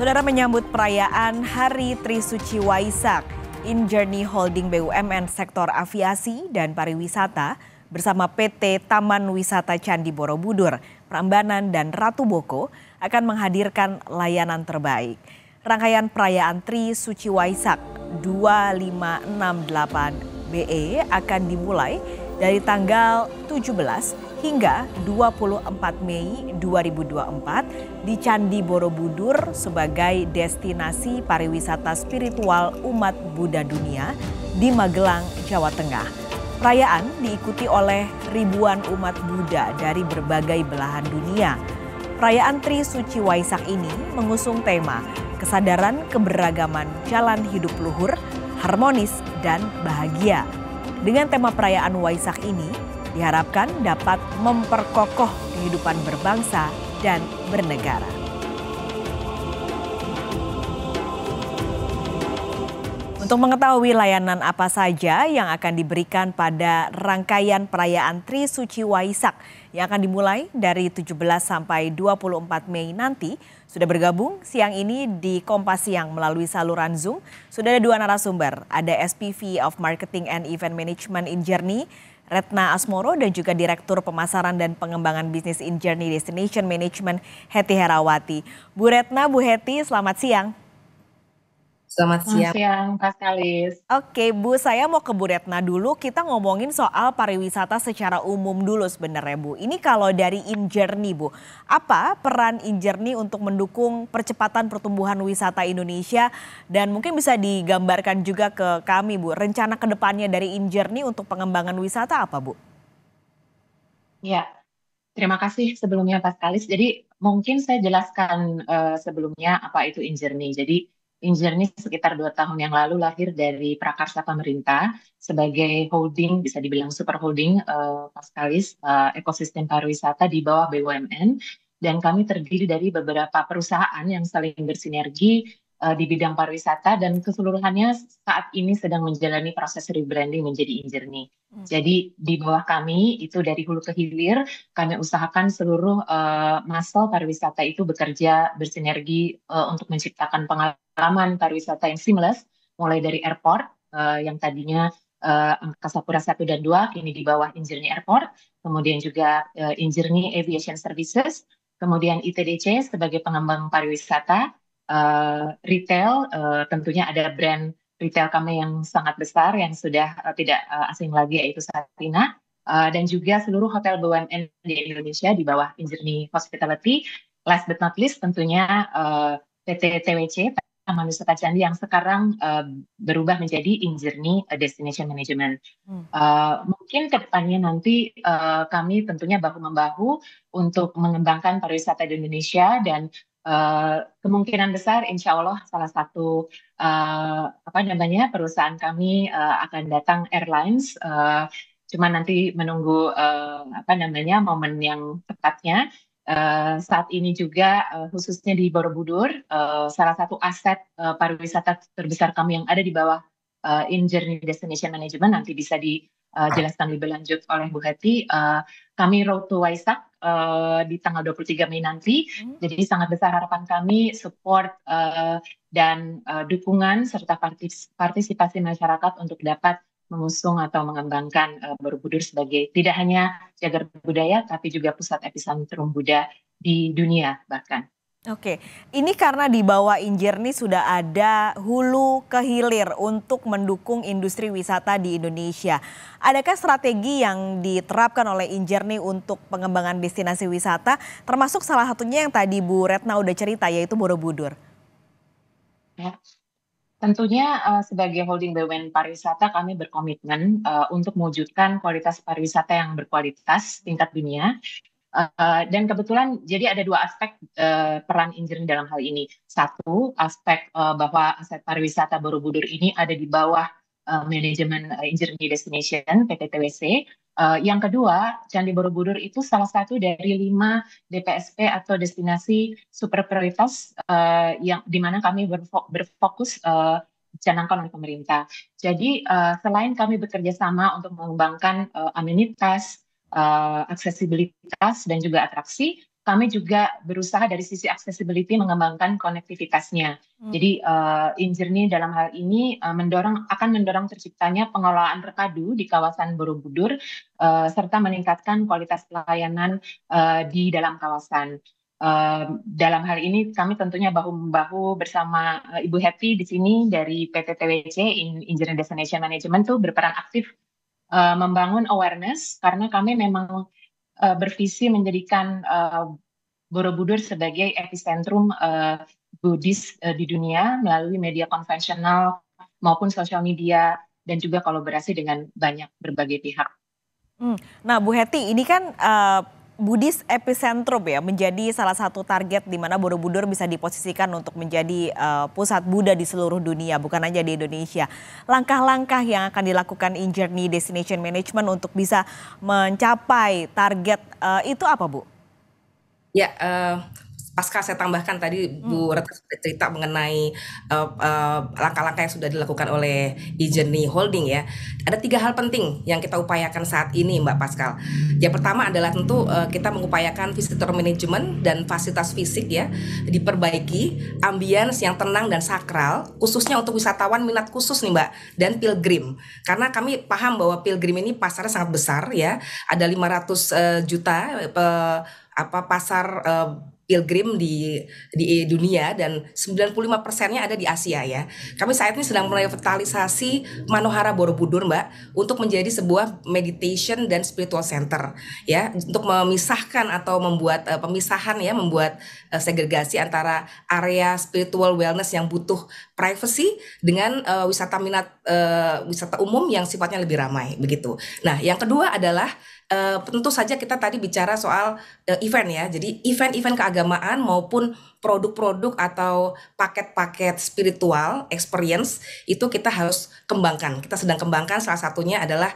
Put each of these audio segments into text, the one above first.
Saudara menyambut perayaan Hari Trisuci Waisak, InJourney Holding BUMN sektor aviasi dan pariwisata bersama PT Taman Wisata Candi Borobudur, Prambanan dan Ratu Boko akan menghadirkan layanan terbaik. Rangkaian perayaan Trisuci Waisak 2568 BE akan dimulai dari tanggal 17 hingga 24 Mei 2024 di Candi Borobudur sebagai destinasi pariwisata spiritual umat Buddha dunia di Magelang, Jawa Tengah. Perayaan diikuti oleh ribuan umat Buddha dari berbagai belahan dunia. Perayaan Trisuci Waisak ini mengusung tema kesadaran keberagaman jalan hidup luhur, harmonis dan bahagia. Dengan tema perayaan Waisak ini, diharapkan dapat memperkokoh kehidupan berbangsa dan bernegara. Untuk mengetahui layanan apa saja yang akan diberikan pada rangkaian perayaan Trisuci Waisak yang akan dimulai dari 17 sampai 24 Mei nanti, sudah bergabung siang ini di Kompas Siang melalui saluran Zoom. Sudah ada dua narasumber, ada SPV of Marketing and Event Management InJourney, Retna Asmoro, dan juga Direktur Pemasaran dan Pengembangan Bisnis InJourney Destination Management, Hetty Herawati. Bu Retna, Bu Hetty, selamat siang. Selamat siang. Selamat siang, Pak Kalis. Oke, Bu, saya mau ke Bu Retna dulu. Kita ngomongin soal pariwisata secara umum dulu sebenarnya, Bu. Ini kalau dari InJourney, Bu, apa peran InJourney untuk mendukung percepatan pertumbuhan wisata Indonesia? Dan mungkin bisa digambarkan juga ke kami, Bu, rencana kedepannya dari InJourney untuk pengembangan wisata apa, Bu? Ya, terima kasih sebelumnya Pak Kalis. Jadi mungkin saya jelaskan sebelumnya apa itu InJourney. Jadi InJourney sekitar 2 tahun yang lalu lahir dari prakarsa pemerintah sebagai holding, bisa dibilang super holding, Pak Kalis, ekosistem pariwisata di bawah BUMN. Dan kami terdiri dari beberapa perusahaan yang saling bersinergi di bidang pariwisata dan keseluruhannya saat ini sedang menjalani proses rebranding menjadi InJourney. Jadi di bawah kami itu dari hulu ke hilir kami usahakan seluruh muscle pariwisata itu bekerja bersinergi untuk menciptakan pengalaman pariwisata yang seamless, mulai dari airport yang tadinya Angkasa Pura 1 dan 2 kini di bawah InJourney Airport, kemudian juga InJourney Aviation Services, kemudian ITDC sebagai pengembang pariwisata, retail, tentunya ada brand retail kami yang sangat besar yang sudah tidak asing lagi yaitu Satina, dan juga seluruh hotel BUMN di Indonesia di bawah InJourney Hospitality. Last but not least tentunya PT TWC, Taman Wisata Candi yang sekarang berubah menjadi InJourney Destination Management. Mungkin ke depannya nanti kami tentunya bahu-membahu untuk mengembangkan pariwisata di Indonesia dan kemungkinan besar insya Allah salah satu perusahaan kami akan datang airlines, cuma nanti menunggu momen yang tepatnya. Saat ini juga khususnya di Borobudur, salah satu aset pariwisata terbesar kami yang ada di bawah InJourney Destination Management, nanti bisa dijelaskan lebih lanjut oleh Bu Hetty. Kami Road to Waisak di tanggal 23 Mei nanti. Jadi sangat besar harapan kami support dan dukungan serta partisipasi masyarakat untuk dapat mengusung atau mengembangkan Borobudur sebagai tidak hanya jagar budaya tapi juga pusat epicentrum Buddha di dunia bahkan. Oke, ini karena di bawah InJourney sudah ada hulu ke hilir untuk mendukung industri wisata di Indonesia. Adakah strategi yang diterapkan oleh InJourney untuk pengembangan destinasi wisata, termasuk salah satunya yang tadi Bu Retna udah cerita, yaitu Borobudur? Ya. Tentunya sebagai holding BUMN pariwisata kami berkomitmen untuk mewujudkan kualitas pariwisata yang berkualitas tingkat dunia. Dan kebetulan jadi ada dua aspek peran InJourney dalam hal ini. Satu, aspek bahwa aset pariwisata Borobudur ini ada di bawah manajemen InJourney Destination PT TWC. Yang kedua, Candi Borobudur itu salah satu dari 5 DPSP atau destinasi super prioritas yang dimana kami berfokus dicanangkan oleh pemerintah. Jadi selain kami bekerja sama untuk mengembangkan amenitas, aksesibilitas dan juga atraksi, kami juga berusaha dari sisi accessibility mengembangkan konektivitasnya. Jadi InJourney dalam hal ini akan mendorong terciptanya pengelolaan terpadu di kawasan Borobudur serta meningkatkan kualitas pelayanan di dalam kawasan. Dalam hal ini kami tentunya bahu-membahu bersama Ibu Happy di sini dari PT TWC InJourney Destination Management tuh berperan aktif membangun awareness karena kami memang bervisi menjadikan Borobudur sebagai epicentrum Buddhis di dunia melalui media konvensional maupun sosial media dan juga kolaborasi dengan banyak berbagai pihak. Nah, Bu Hetty, ini kan Buddhis epicentrum ya, menjadi salah satu target di mana Borobudur bisa diposisikan untuk menjadi pusat Buddha di seluruh dunia, bukan hanya di Indonesia. Langkah-langkah yang akan dilakukan InJourney Destination Management untuk bisa mencapai target itu apa, Bu? Ya, pasca saya tambahkan tadi Bu Retno sudah cerita mengenai langkah-langkah yang sudah dilakukan oleh InJourney Holding ya. Ada 3 hal penting yang kita upayakan saat ini, Mbak Pascal. Yang pertama adalah tentu kita mengupayakan visitor management dan fasilitas fisik ya diperbaiki, ambience yang tenang dan sakral, khususnya untuk wisatawan minat khusus nih Mbak dan pilgrim. Karena kami paham bahwa pilgrim ini pasarnya sangat besar ya, ada 500 juta pasar pilgrim di dunia dan 95%-nya ada di Asia ya. Kami saat ini sedang merevitalisasi Manohara Borobudur Mbak untuk menjadi sebuah meditation dan spiritual center ya, untuk memisahkan atau membuat pemisahan ya, membuat segregasi antara area spiritual wellness yang butuh privacy dengan wisata minat wisata umum yang sifatnya lebih ramai begitu. Nah, yang kedua adalah tentu saja kita tadi bicara soal event ya. Jadi event-event keagamaan maupun produk-produk atau paket-paket spiritual experience itu kita harus kembangkan. Kita sedang kembangkan, salah satunya adalah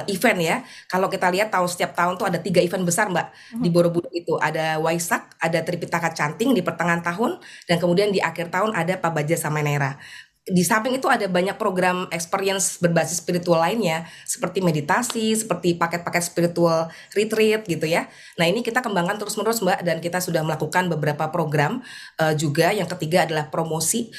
event ya. Kalau kita lihat setiap tahun tuh ada 3 event besar Mbak di Borobudur itu. Ada Waisak, ada Tripitaka Canting di pertengahan tahun, dan kemudian di akhir tahun ada Pabaja Samanera. Di samping itu ada banyak program experience berbasis spiritual lainnya seperti meditasi, seperti paket-paket spiritual retreat gitu ya. Nah, ini kita kembangkan terus-menerus Mbak, dan kita sudah melakukan beberapa program juga. Yang ketiga adalah promosi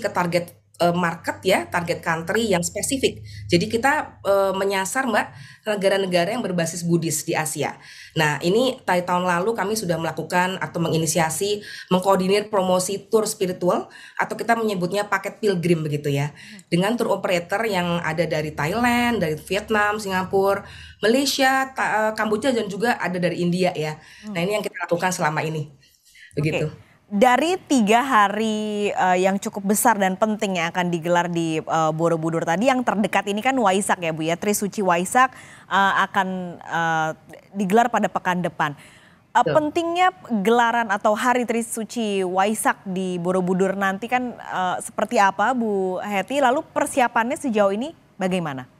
ke target market ya, target country yang spesifik. Jadi kita menyasar Mbak negara-negara yang berbasis Buddhis di Asia. Nah, ini tahun lalu kami sudah melakukan atau menginisiasi mengkoordinir promosi tour spiritual atau kita menyebutnya paket pilgrim begitu ya. Dengan tour operator yang ada dari Thailand, dari Vietnam, Singapura, Malaysia, Kamboja, dan juga ada dari India ya. Nah, ini yang kita lakukan selama ini. Begitu. Okay. Dari 3 hari yang cukup besar dan penting yang akan digelar di Borobudur tadi, yang terdekat ini kan Waisak ya Bu ya, Trisuci Waisak akan digelar pada pekan depan. Pentingnya gelaran atau hari Trisuci Waisak di Borobudur nanti kan seperti apa Bu Hetty, lalu persiapannya sejauh ini bagaimana?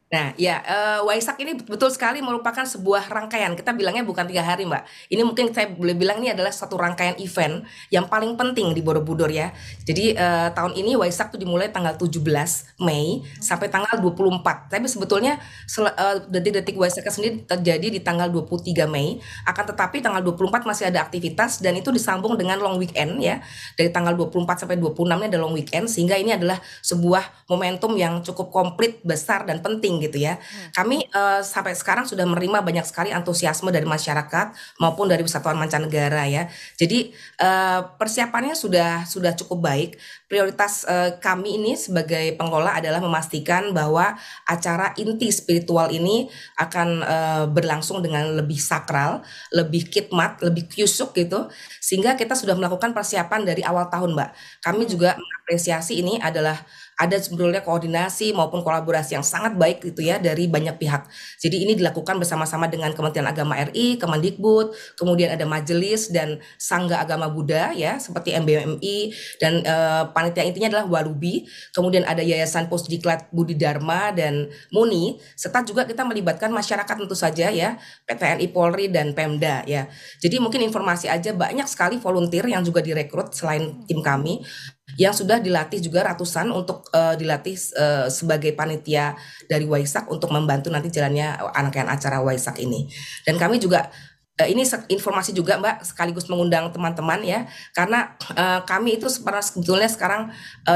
Nah ya, Waisak ini betul sekali merupakan sebuah rangkaian, kita bilangnya bukan 3 hari Mbak. Ini mungkin saya boleh bilang ini adalah satu rangkaian event yang paling penting di Borobudur ya. Jadi tahun ini Waisak tuh dimulai tanggal 17 Mei sampai tanggal 24. Tapi sebetulnya detik-detik Waisaknya sendiri terjadi di tanggal 23 Mei. Akan tetapi tanggal 24 masih ada aktivitas dan itu disambung dengan long weekend ya. Dari tanggal 24 sampai 26 ini ada long weekend, sehingga ini adalah sebuah momentum yang cukup komplit, besar dan penting gitu ya. Kami sampai sekarang sudah menerima banyak sekali antusiasme dari masyarakat maupun dari wisatawan mancanegara ya. Jadi persiapannya sudah cukup baik. Prioritas kami ini sebagai pengelola adalah memastikan bahwa acara inti spiritual ini akan berlangsung dengan lebih sakral, lebih khidmat, lebih kyusuk gitu. Sehingga kita sudah melakukan persiapan dari awal tahun Mbak. Kami juga mengapresiasi ini adalah ada sebetulnya koordinasi maupun kolaborasi yang sangat baik gitu ya dari banyak pihak. Jadi ini dilakukan bersama-sama dengan Kementerian Agama RI, Kemendikbud, kemudian ada Majelis dan Sangga Agama Buddha ya seperti MBMI, dan panitia intinya adalah Walubi, kemudian ada Yayasan Pusdiklat Budi Dharma dan MUNI, serta juga kita melibatkan masyarakat tentu saja ya, PTNI Polri dan Pemda ya. Jadi mungkin informasi aja, banyak sekali volunteer yang juga direkrut selain tim kami, yang sudah dilatih juga ratusan untuk dilatih sebagai panitia dari Waisak untuk membantu nanti jalannya rangkaian acara Waisak ini. Dan kami juga Ini informasi juga Mbak, sekaligus mengundang teman-teman ya, karena kami itu sebetulnya sekarang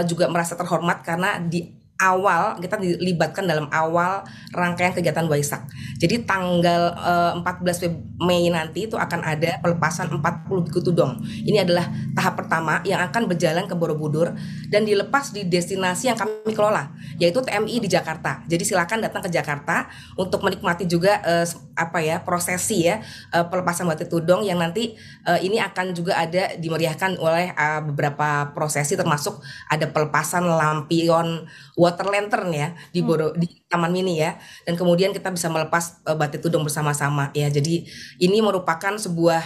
juga merasa terhormat karena di awal kita dilibatkan dalam awal rangkaian kegiatan Waisak. Jadi tanggal 14 Mei nanti itu akan ada pelepasan 40 biku tudong. Ini adalah tahap pertama yang akan berjalan ke Borobudur dan dilepas di destinasi yang kami kelola, yaitu TMI di Jakarta. Jadi silakan datang ke Jakarta untuk menikmati juga prosesi ya, pelepasan batik tudong yang nanti ini akan juga ada dimeriahkan oleh beberapa prosesi, termasuk ada pelepasan lampion water lantern ya di Taman Mini ya, dan kemudian kita bisa melepas batik tudong bersama-sama ya. Jadi ini merupakan sebuah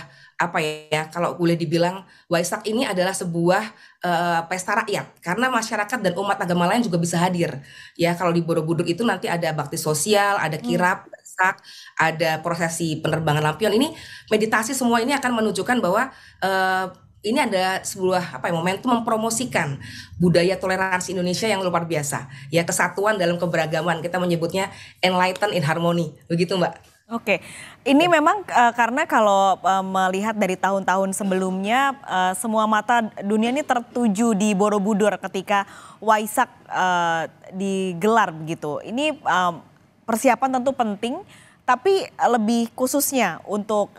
kalau boleh dibilang Waisak ini adalah sebuah pesta rakyat karena masyarakat dan umat agama lain juga bisa hadir ya. Kalau di Borobudur itu nanti ada bakti sosial, ada kirap, Waisak, ada prosesi penerbangan lampion. Ini meditasi, semua ini akan menunjukkan bahwa ini ada sebuah momentum mempromosikan budaya toleransi Indonesia yang luar biasa ya, kesatuan dalam keberagaman, kita menyebutnya enlighten in harmony, begitu Mbak. Oke, ini memang karena kalau melihat dari tahun-tahun sebelumnya semua mata dunia ini tertuju di Borobudur ketika Waisak digelar begitu. Ini persiapan tentu penting, tapi lebih khususnya untuk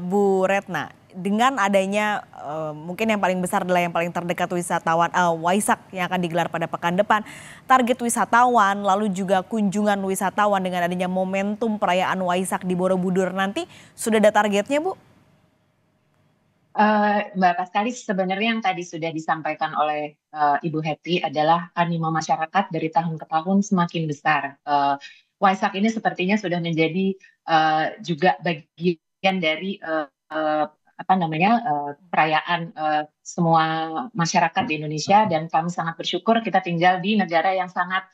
Bu Retna, dengan adanya mungkin yang paling besar adalah yang paling terdekat wisatawan Waisak yang akan digelar pada pekan depan. Target wisatawan lalu juga kunjungan wisatawan dengan adanya momentum perayaan Waisak di Borobudur nanti sudah ada targetnya Bu? Mbak Paskalis, sebenarnya yang tadi sudah disampaikan oleh Ibu Hetty adalah animo masyarakat dari tahun ke tahun semakin besar. Waisak ini sepertinya sudah menjadi juga bagian dari perayaan semua masyarakat di Indonesia, dan kami sangat bersyukur kita tinggal di negara yang sangat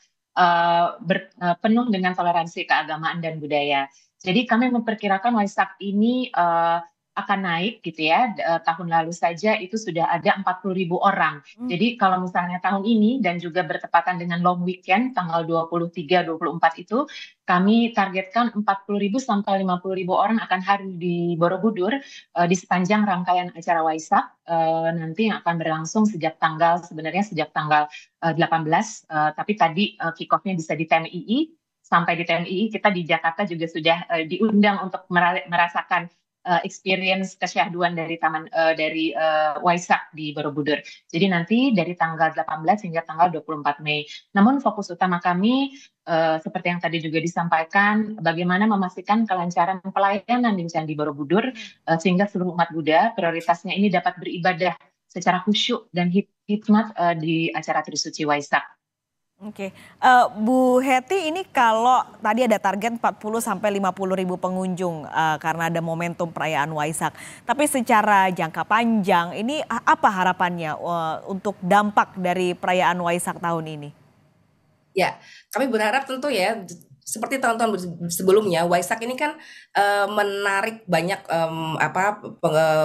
penuh dengan toleransi keagamaan dan budaya. Jadi kami memperkirakan Waisak ini akan naik gitu ya. Tahun lalu saja itu sudah ada 40.000 orang. Jadi kalau misalnya tahun ini dan juga bertepatan dengan long weekend tanggal 23-24 itu, kami targetkan 40.000 sampai 50.000 orang akan hadir di Borobudur di sepanjang rangkaian acara Waisak nanti yang akan berlangsung sejak tanggal 18, tapi tadi kick off-nya bisa di TMII. Sampai di TMII kita di Jakarta juga sudah diundang untuk merasakan experience kesyahduan dari Waisak di Borobudur. Jadi nanti dari tanggal 18 hingga tanggal 24 Mei. Namun fokus utama kami seperti yang tadi juga disampaikan, bagaimana memastikan kelancaran pelayanan di Candi Borobudur sehingga seluruh umat Buddha prioritasnya ini dapat beribadah secara khusyuk dan hikmat di acara Trisuci Waisak. Oke, Bu Hetty, ini kalau tadi ada target 40 sampai 50.000 pengunjung karena ada momentum perayaan Waisak. Tapi secara jangka panjang ini apa harapannya untuk dampak dari perayaan Waisak tahun ini? Ya, kami berharap tentu ya seperti tahun-tahun sebelumnya, Waisak ini kan menarik banyak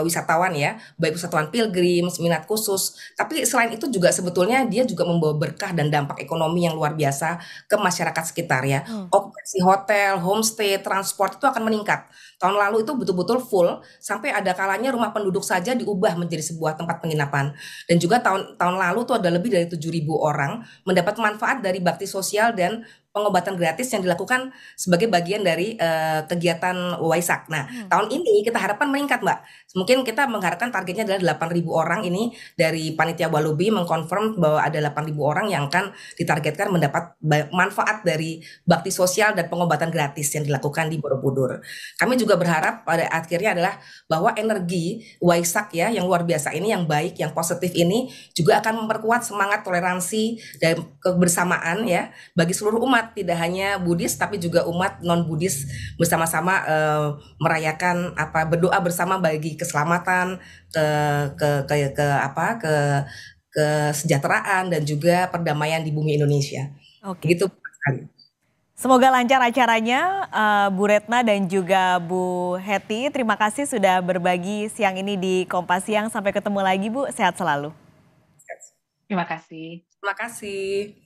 wisatawan ya, baik wisatawan pilgrim, minat khusus. Tapi selain itu juga sebetulnya dia juga membawa berkah dan dampak ekonomi yang luar biasa ke masyarakat sekitar ya. Okupansi hotel, homestay, transport itu akan meningkat. Tahun lalu itu betul-betul full, sampai ada kalanya rumah penduduk saja diubah menjadi sebuah tempat penginapan. Dan juga tahun lalu tuh ada lebih dari 7.000 orang mendapat manfaat dari bakti sosial dan pengobatan gratis yang dilakukan sebagai bagian dari kegiatan Waisak. Nah, tahun ini kita harapkan meningkat, Mbak. Mungkin kita mengharapkan targetnya adalah 8.000 orang. Ini dari Panitia Walubi mengkonfirm bahwa ada 8.000 orang yang akan ditargetkan mendapat manfaat dari bakti sosial dan pengobatan gratis yang dilakukan di Borobudur. Kami juga berharap pada akhirnya adalah bahwa energi Waisak ya yang luar biasa ini, yang baik, yang positif ini juga akan memperkuat semangat toleransi dan kebersamaan ya bagi seluruh umat, tidak hanya Buddhis tapi juga umat non Buddhis bersama-sama merayakan berdoa bersama bagi keselamatan, kesejahteraan dan juga perdamaian di bumi Indonesia. Oke. Gitu. Semoga lancar acaranya, Bu Retna dan juga Bu Hetty. Terima kasih sudah berbagi siang ini di Kompas Siang. Sampai ketemu lagi Bu, sehat selalu. Terima kasih. Terima kasih.